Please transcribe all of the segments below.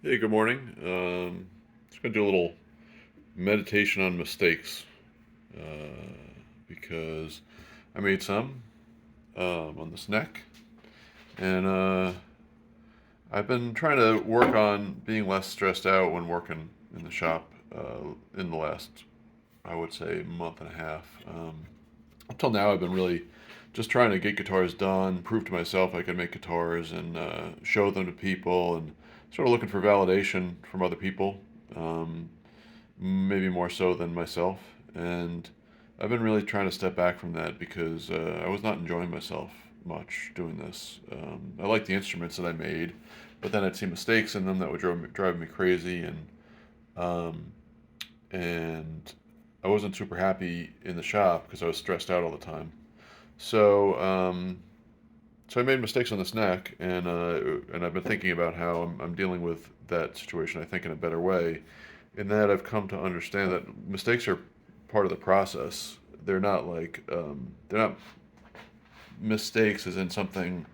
Hey, good morning. Just gonna do a little meditation on mistakes because I made some on this neck, and I've been trying to work on being less stressed out when working in the shop in the last, I would say, month and a half. Up till now, I've been really just trying to get guitars done, prove to myself I can make guitars, and show them to people, and sort of looking for validation from other people. Um, Maybe more so than myself. And I've been really trying to step back from that because I was not enjoying myself much doing this. I liked the instruments that I made, but then I'd see mistakes in them that would drive me crazy, um, and I wasn't super happy in the shop because I was stressed out all the time. So, so I made mistakes on this neck, and I've been thinking about how I'm dealing with that situation. I think in a better way, in that I've come to understand that mistakes are part of the process. They're not mistakes as in something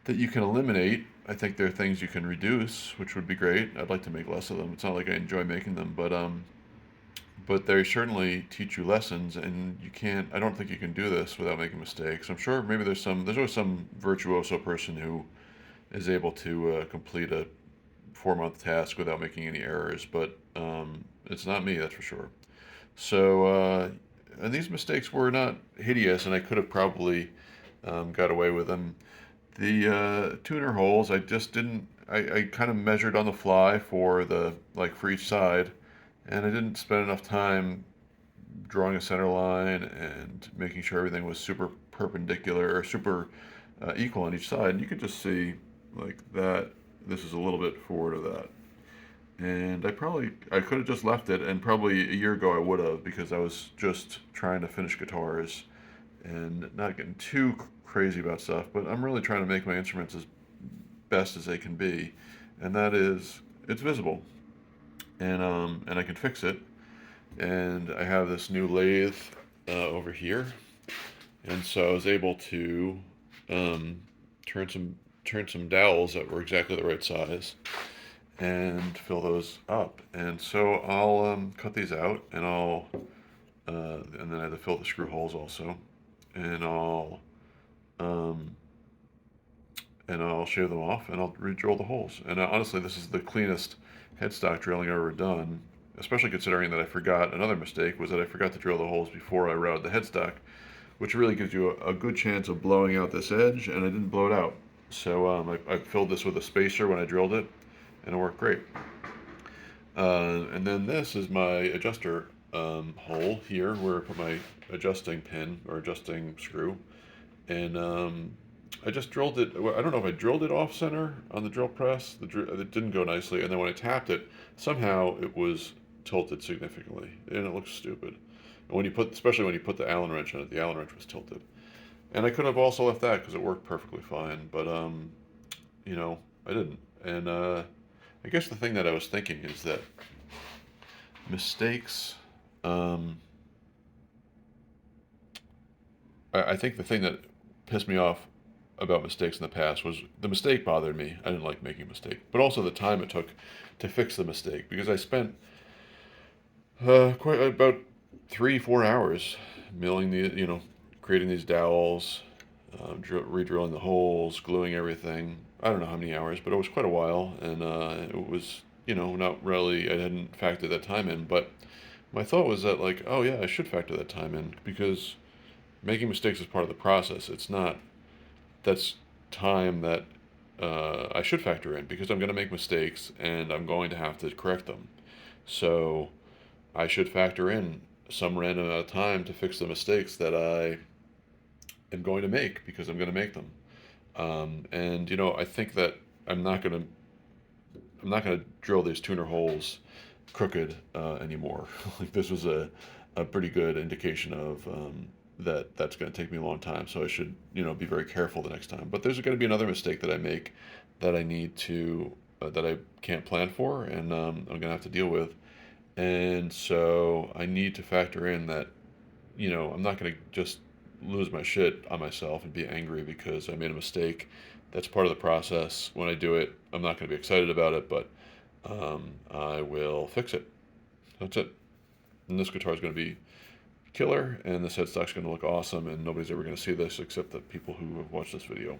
that you can eliminate. I think there are things you can reduce, which would be great. I'd like to make less of them. It's not like I enjoy making them, but they certainly teach you lessons, and you can't. I don't think you can do this without making mistakes. I'm sure maybe there's always some virtuoso person who is able to complete a 4 month task without making any errors, but it's not me, that's for sure. So, and these mistakes were not hideous, and I could have probably got away with them. The tuner holes, I just didn't. I kind of measured on the fly for the like for each side, and I didn't spend enough time drawing a center line and making sure everything was super perpendicular or super equal on each side. And you could just see like that. This is a little bit forward of that. And I could have just left it, and probably a year ago I would have because I was just trying to finish guitars and not getting too crazy about stuff. But I'm really trying to make my instruments as best as they can be, and that is it's visible, and I can fix it. And I have this new lathe over here, and so I was able to um, turn some dowels that were exactly the right size and fill those up. And so I'll cut these out, and then I have to fill the screw holes also, and um, I'll shave them off, and I'll re-drill the holes. And honestly, this is the cleanest headstock drilling I've ever done, especially considering that I forgot another mistake was that I forgot to drill the holes before I routed the headstock, which really gives you a good chance of blowing out this edge, and I didn't blow it out. So I filled this with a spacer when I drilled it, and it worked great. And then this is my adjuster hole here where I put my adjusting pin or adjusting screw. And I just drilled it. I don't know if I drilled it off center on the drill press. It didn't go nicely. And then when I tapped it, somehow it was tilted significantly. And it looks stupid. And especially when you put the Allen wrench on it, the Allen wrench was tilted. And I could have also left that because it worked perfectly fine. But, you know, I didn't. And I guess the thing that I was thinking is that mistakes. Um, I think the thing that pissed me off about mistakes in the past was the mistake bothered me. I didn't like making a mistake, but also the time it took to fix the mistake because I spent quite about 3 4 hours milling creating these dowels, re-drilling the holes, gluing everything. I don't know how many hours, but it was quite a while, and it was not really. I hadn't factored that time in, but my thought was that like, oh yeah, I should factor that time in because making mistakes is part of the process. It's not that's time that I should factor in because I'm going to make mistakes and I'm going to have to correct them. So I should factor in some random amount of time to fix the mistakes that I am going to make because I'm going to make them. And I think that I'm not going to I'm not going to drill these tuner holes crooked anymore. Like this was a pretty good indication of that that's going to take me a long time. So I should be very careful the next time. But there's going to be another mistake that I make that I need to that I can't plan for, and I'm going to have to deal with. And so I need to factor in that I'm not going to just lose my shit on myself and be angry because I made a mistake that's part of the process. When I do it, I'm not going to be excited about it, but I will fix it. That's it. And this guitar is going to be killer, and this headstock's going to look awesome, and nobody's ever going to see this except the people who have watched this video.